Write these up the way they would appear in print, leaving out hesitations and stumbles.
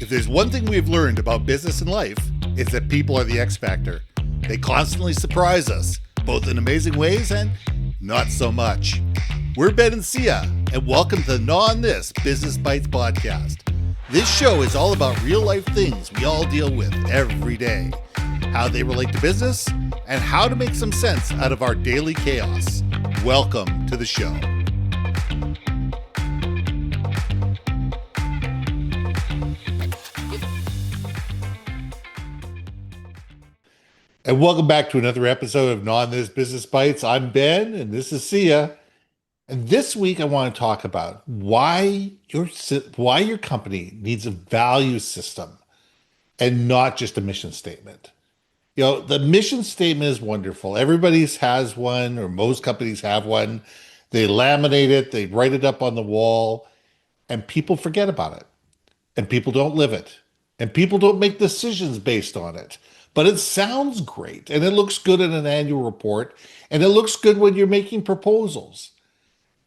If there's one thing we've learned about business and life, it's that people are the X factor. They constantly surprise us, both in amazing ways and not so much. We're Ben and Syya, and welcome to the Gnaw on This Business Bites podcast. This show is all about real life things we all deal with every day, how they relate to business, and how to make some sense out of our daily chaos. Welcome to the show. And welcome back to another episode of Gnaw on This Business Bites. I'm Ben, and this is Syya. And this week, I want to talk about why your company needs a value system and not just a mission statement. You know, the mission statement is wonderful. Everybody's has one, or most companies have one. They laminate it, they write it up on the wall, and people forget about it. And people don't live it. And people don't make decisions based on it. But it sounds great, and it looks good in an annual report, and it looks good when you're making proposals.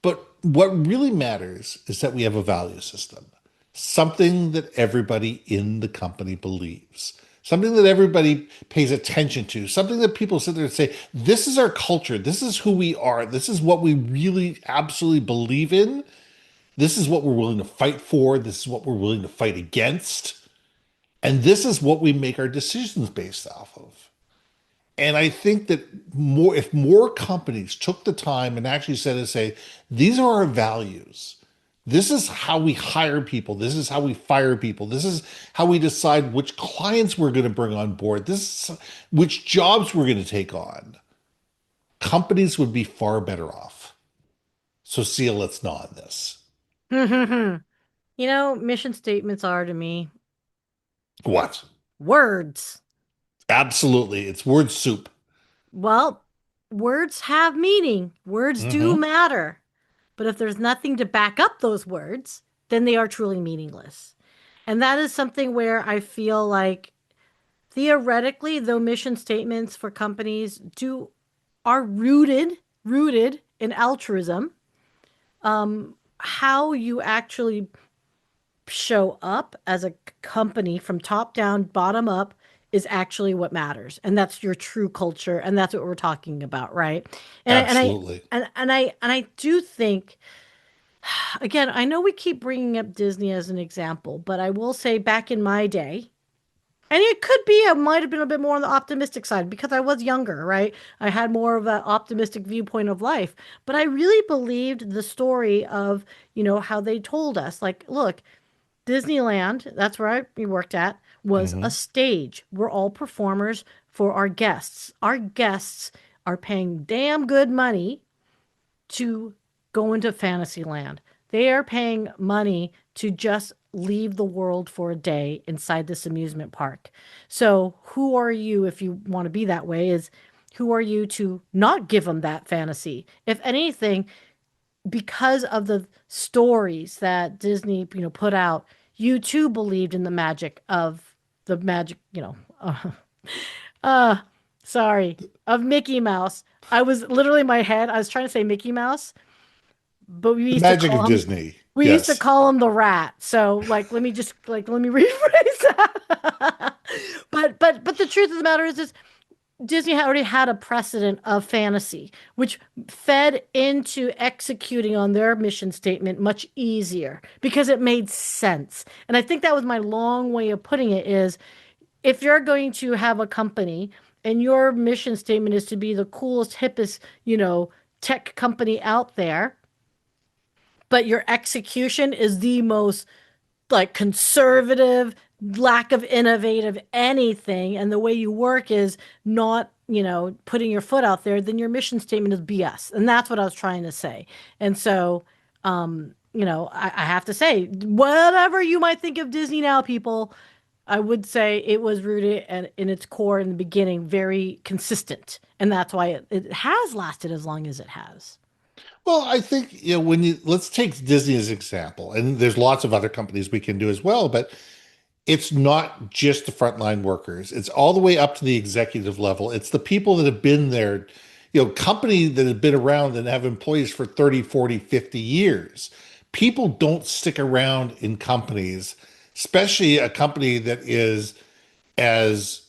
But what really matters is that we have a value system, something that everybody in the company believes, something that everybody pays attention to, something that people sit there and say, this is our culture, this is who we are, this is what we really absolutely believe in, this is what we're willing to fight for, this is what we're willing to fight against. And this is what we make our decisions based off of. And I think that if more companies took the time and actually say, these are our values. This is how we hire people. This is how we fire people. This is how we decide which clients we're going to bring on board. This is which jobs we're going to take on. Companies would be far better off. So Syya, let's gnaw on this. You know, mission statements are to me What? words. Absolutely. It's word soup. Well, words have meaning. Words do matter. But if there's nothing to back up those words, then they are truly meaningless. And that is something where I feel like theoretically, though mission statements for companies are rooted in altruism, how you actually show up as a company from top down, bottom up is actually what matters. And that's your true culture. And that's what we're talking about. Right. Absolutely. And I do think, again, I know we keep bringing up Disney as an example, but I will say back in my day, and it could be, I might have been a bit more on the optimistic side because I was younger, right? I had more of an optimistic viewpoint of life, but I really believed the story of, how they told us, like, look, Disneyland, that's where we worked at, was a stage. We're all performers for our guests. Our guests are paying damn good money to go into Fantasyland. They are paying money to just leave the world for a day inside this amusement park. So who are you, if you want to be that way, who are you to not give them that fantasy? If anything, because of the stories that Disney, put out, you too believed in the magic of of Mickey Mouse. I was literally in my head, I was trying to say Mickey Mouse, but The magic of Disney. we used to Yes. call him the rat. So let me rephrase that. but the truth of the matter is Disney already had a precedent of fantasy, which fed into executing on their mission statement much easier because it made sense. And I think that was my long way of putting it is if you're going to have a company and your mission statement is to be the coolest, hippest, tech company out there, but your execution is the most like conservative, lack of innovative anything, and the way you work is not, putting your foot out there, then your mission statement is BS. And that's what I was trying to say. And so, I have to say, whatever you might think of Disney now, people, I would say it was rooted and in its core in the beginning, very consistent. And that's why it has lasted as long as it has. Well, I think, let's take Disney as an example, and there's lots of other companies we can do as well, but it's not just the frontline workers. It's all the way up to the executive level. It's the people that have been there, companies that have been around and have employees for 30, 40, 50 years. People don't stick around in companies especially a company that is as,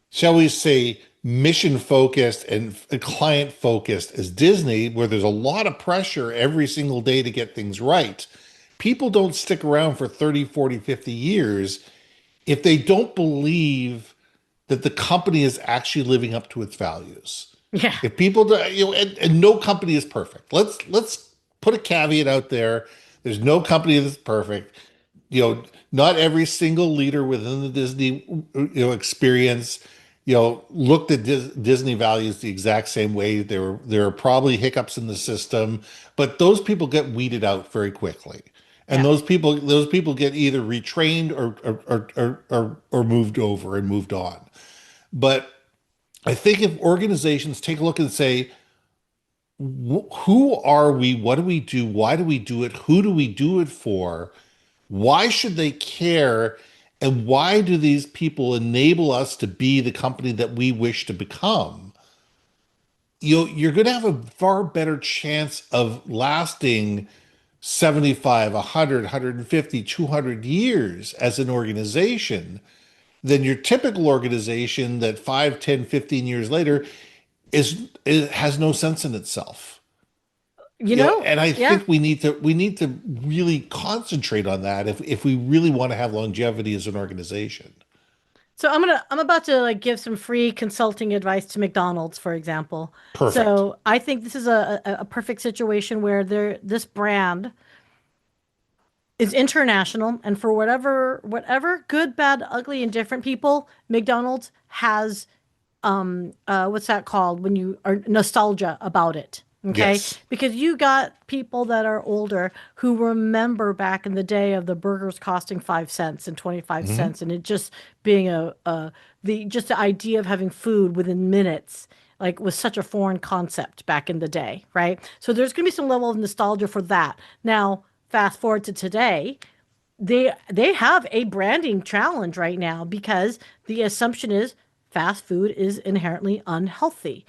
shall we say, mission focused and client focused as Disney, where there's a lot of pressure every single day to get things right. People don't stick around for 30, 40, 50 years if they don't believe that the company is actually living up to its values. Yeah. If people do, and no company is perfect. Let's put a caveat out there. There's no company that's perfect. Not every single leader within the Disney, experience, looked at Disney values the exact same way. There are probably hiccups in the system, but those people get weeded out very quickly. And Yeah. those people get either retrained or moved over and moved on. But I think if organizations take a look and say, who are we? What do we do? Why do we do it? Who do we do it for? Why should they care? And why do these people enable us to be the company that we wish to become? You're going to have a far better chance of lasting 75, 100, 150, 200 years as an organization than your typical organization that 5, 10, 15 years later it has no sense in itself. And I Yeah. think we need to really concentrate on that if we really want to have longevity as an organization. So I'm about to like give some free consulting advice to McDonald's, for example. Perfect. So I think this is a perfect situation where this brand is international, and for whatever good, bad, ugly, and different people, McDonald's has what's that called when you are nostalgia about it. Okay. Yes. Because you got people that are older who remember back in the day of the burgers costing 5 cents and 25 Hmm. cents and it just being the idea of having food within minutes like was such a foreign concept back in the day, right? So there's going to be some level of nostalgia for that. Now, fast forward to today, they have a branding challenge right now because the assumption is fast food is inherently unhealthy.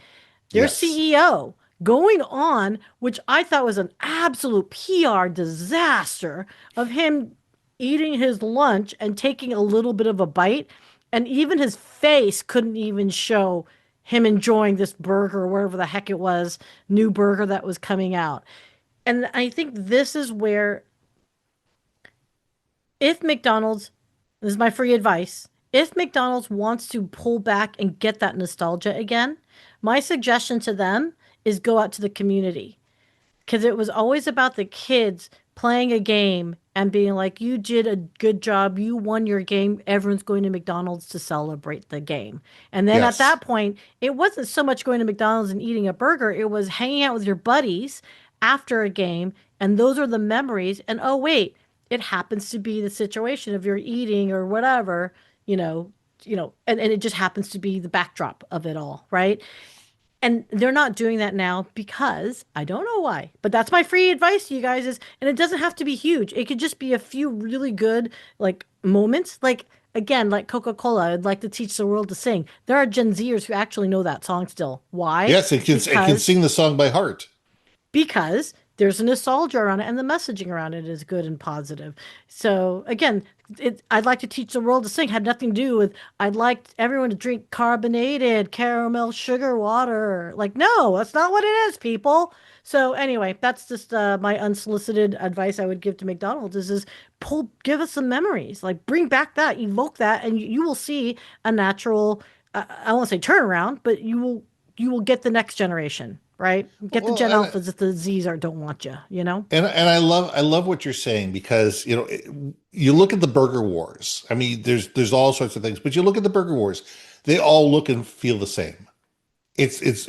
Their Yes. CEO going on, which I thought was an absolute PR disaster of him eating his lunch and taking a little bit of a bite, and even his face couldn't even show him enjoying this burger, wherever the heck it was, new burger that was coming out. And I think this is where if McDonald's, this is my free advice, if McDonald's wants to pull back and get that nostalgia again, my suggestion to them is go out to the community because it was always about the kids playing a game and being like, you did a good job, you won your game, everyone's going to McDonald's to celebrate the game. And then at Yes. that point, it wasn't so much going to McDonald's and eating a burger, it was hanging out with your buddies after a game. And those are the memories. And oh, wait, it happens to be the situation of you're eating or whatever, you know, and it just happens to be the backdrop of it all, right? And they're not doing that now because I don't know why. But that's my free advice to you guys is, and it doesn't have to be huge. It could just be a few really good like moments. Like again, like Coca-Cola, I'd like to teach the world to sing. There are Gen Zers who actually know that song still. Why? Yes, it can Because sing the song by heart. because there's a nostalgia around it and the messaging around it is good and positive. So again, I'd like to teach the world to sing had nothing to do with I'd like everyone to drink carbonated caramel sugar water. Like, no, that's not what it is, people. So anyway, that's just my unsolicited advice I would give to McDonald's is give us some memories, like bring back that, evoke that, and you will see a natural, I won't say turnaround, but you will get the next generation, right? Get the Well, Gen Alphas if the Zs are don't want you, you know? and I love what you're saying because you look at the burger wars. I mean, there's all sorts of things, but you look at the burger wars, they all look and feel the same. It's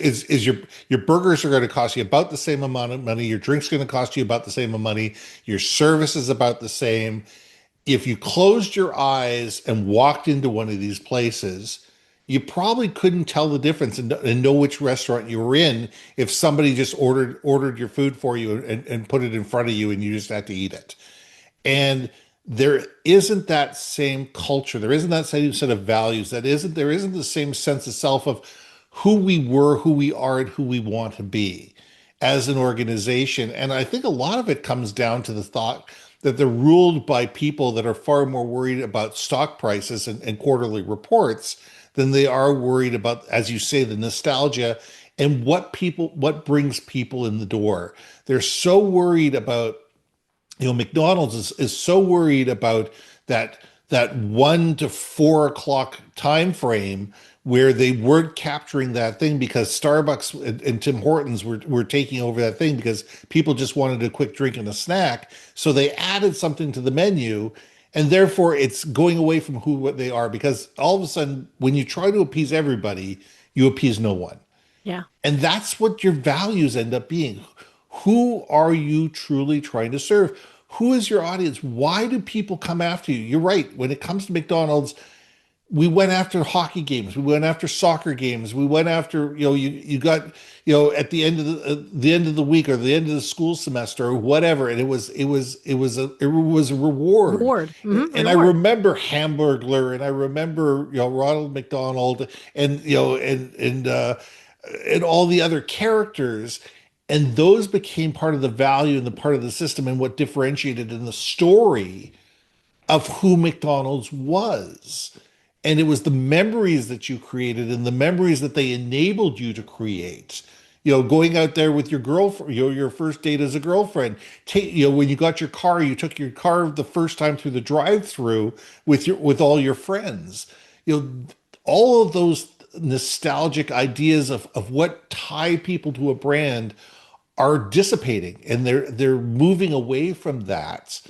your burgers are going to cost you about the same amount of money. Your drink's going to cost you about the same amount of money. Your service is about the same. If you closed your eyes and walked into one of these places, you probably couldn't tell the difference and know which restaurant you were in if somebody just ordered your food for you and put it in front of you and you just had to eat it. And there isn't that same culture. There isn't that same set of values. There isn't the same sense of self of who we were, who we are, and who we want to be as an organization. And I think a lot of it comes down to the thought that they're ruled by people that are far more worried about stock prices and quarterly reports than they are worried about, as you say, the nostalgia and what brings people in the door. They're so worried about, McDonald's is so worried about that that 1 to 4 o'clock time frame where they weren't capturing that thing because Starbucks and Tim Hortons were taking over that thing because people just wanted a quick drink and a snack. So they added something to the menu, and therefore it's going away from who what they are because all of a sudden when you try to appease everybody, you appease no one. Yeah. And that's what your values end up being. Who are you truly trying to serve? Who is your audience? Why do people come after you? You're right. When it comes to McDonald's, we went after hockey games, we went after soccer games, we went after, you got, at the end of the week or the end of the school semester or whatever, and it was a reward. Reward. And I Reward. remember Hamburglar, and I remember, Ronald McDonald, and and all the other characters, and those became part of the value and the part of the system and what differentiated in the story of who McDonald's was. And it was the memories that you created and the memories that they enabled you to create. Going out there with your girlfriend, your first date as a girlfriend. When you got your car, you took your car the first time through the drive-through with all your friends. All of those nostalgic ideas of what tie people to a brand are dissipating, and they're moving away from that.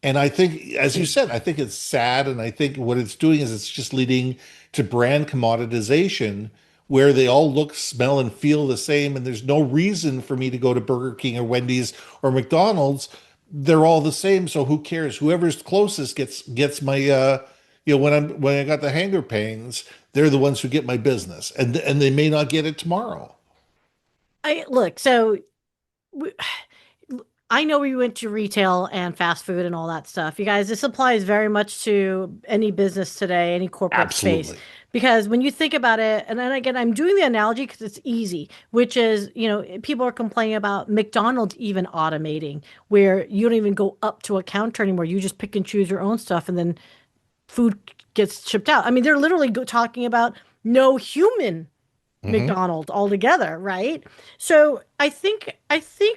And I think, as you said, I think it's sad. And I think what it's doing is it's just leading to brand commoditization where they all look, smell, and feel the same. And there's no reason for me to go to Burger King or Wendy's or McDonald's. They're all the same. So who cares? Whoever's closest gets my when I got the hanger pains, they're the ones who get my business. And they may not get it tomorrow. I look, so w- I know we went to retail and fast food and all that stuff. You guys, this applies very much to any business today, any corporate space. Absolutely. Because when you think about it, and then again, I'm doing the analogy because it's easy, which is, people are complaining about McDonald's even automating, where you don't even go up to a counter anymore. You just pick and choose your own stuff, and then food gets shipped out. I mean, they're literally talking about no human Hmm. McDonald altogether, right? So I think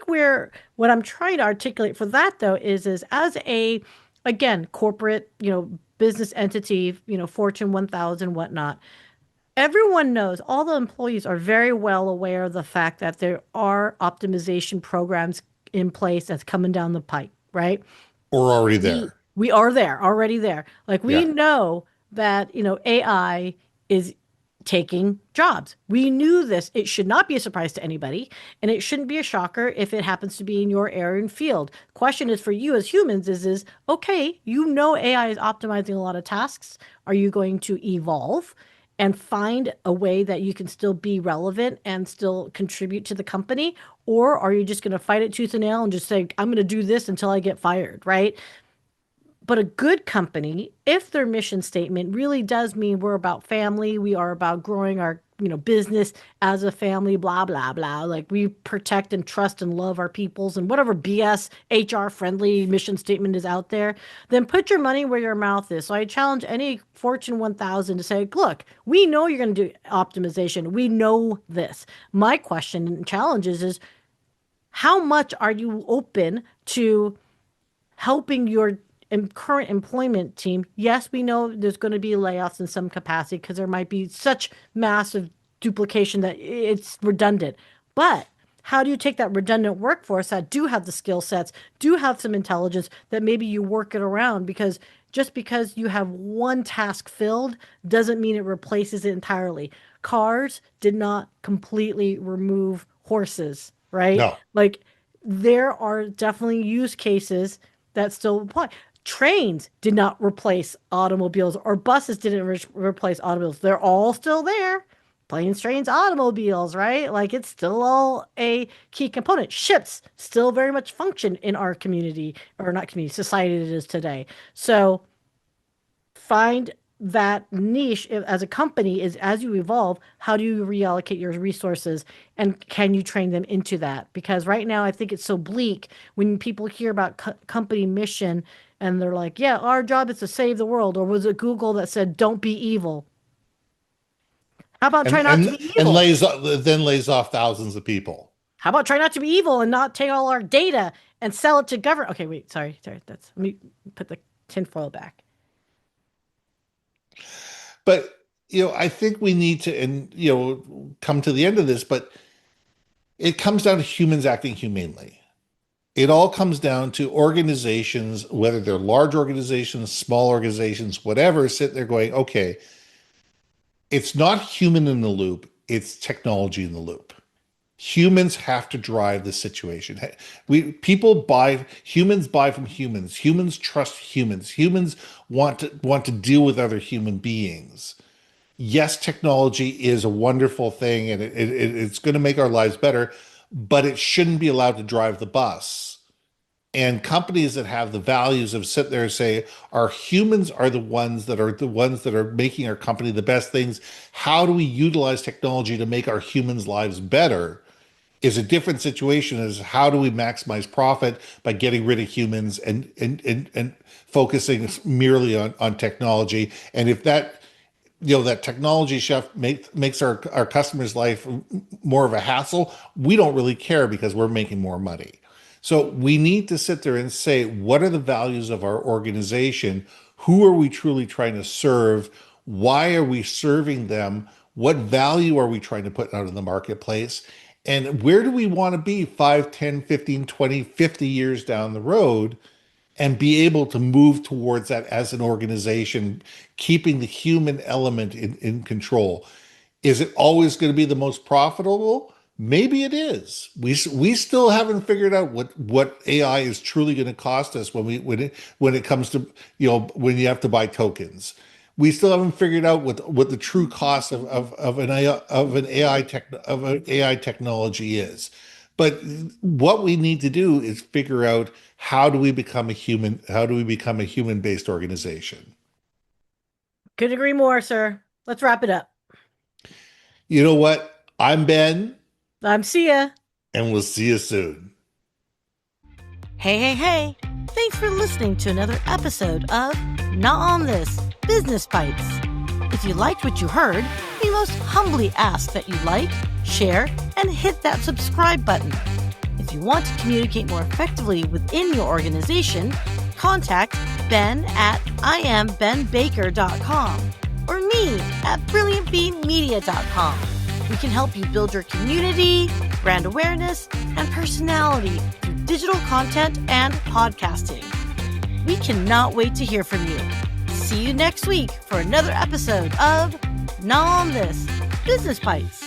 we're what I'm trying to articulate for that though is as a again corporate, business entity, Fortune 1000, whatnot. Everyone knows, all the employees are very well aware of the fact that there are optimization programs in place that's coming down the pipe, right? Or already we there. we are there already there, like we Yeah. know that AI is taking jobs. We knew this. It should not be a surprise to anybody, and it shouldn't be a shocker if it happens to be in your area and field. Question is for you as humans is okay, AI is optimizing a lot of tasks. Are you going to evolve and find a way that you can still be relevant and still contribute to the company? Or are you just going to fight it tooth and nail and just say, I'm going to do this until I get fired, right? But a good company, if their mission statement really does mean we're about family, we are about growing our, business as a family, blah, blah, blah. Like we protect and trust and love our peoples and whatever BS HR friendly mission statement is out there, then put your money where your mouth is. So I challenge any Fortune 1000 to say, look, we know you're going to do optimization. We know this. My question and challenge is how much are you open to helping your current employment team? Yes, we know there's going to be layoffs in some capacity because there might be such massive duplication that it's redundant. But how do you take that redundant workforce that do have the skill sets, do have some intelligence, that maybe you work it around? Because just because you have one task filled doesn't mean it replaces it entirely. Cars did not completely remove horses, right? No. Like there are definitely use cases that still apply. Trains did not replace automobiles, or buses didn't replace automobiles. They're all still there. Planes, trains, automobiles, right? Like it's still all a key component. Ships still very much function in our community, or not community, society it is today. So find that niche as a company is, as you evolve, how do you reallocate your resources and can you train them into that? Because right now I think it's so bleak when people hear about company mission and they're like, yeah, our job is to save the world. Or was it Google that said, don't be evil? How about try and not to be and evil? lays off thousands of people. How about try not to be evil and not take all our data and sell it to government? Okay, wait, sorry. Let me put the tinfoil back. But I think we need to, and come to the end of this, but it comes down to humans acting humanely. It all comes down to organizations, whether they're large organizations, small organizations, whatever, sit there going, okay, it's not human in the loop, it's technology in the loop. Humans have to drive the situation. Humans buy from humans. Humans trust humans. Humans want to deal with other human beings. Yes, technology is a wonderful thing and it's going to make our lives better, but it shouldn't be allowed to drive the bus. And companies that have the values of sit there and say, our humans are the ones that are making our company the best things. How do we utilize technology to make our humans' lives better? Is a different situation as how do we maximize profit by getting rid of humans and focusing merely on technology. And if that technology chef makes our customers' life more of a hassle, we don't really care because we're making more money. So we need to sit there and say, what are the values of our organization? Who are we truly trying to serve? Why are we serving them? What value are we trying to put out in the marketplace? And where do we want to be 5, 10, 15, 20, 50 years down the road and be able to move towards that as an organization, keeping the human element in control? Is it always going to be the most profitable? Maybe it is. We still haven't figured out what AI is truly going to cost us when it comes to when you have to buy tokens. We still haven't figured out what the true cost of an AI technology is. But what we need to do is figure out how do we become a human-based organization. Couldn't agree more, sir. Let's wrap it up. You know what? I'm Ben, I'm Syya. and we'll see you soon. Hey, hey, hey. Thanks for listening to another episode of Not On This Business Bites. If you liked what you heard, we most humbly ask that you like, share, and hit that subscribe button. If you want to communicate more effectively within your organization, contact Ben at IamBenBaker.com or me at BrilliantBeanMedia.com. We can help you build your community, brand awareness, and personality through digital content and podcasting. We cannot wait to hear from you. See you next week for another episode of Not On This Business Bites.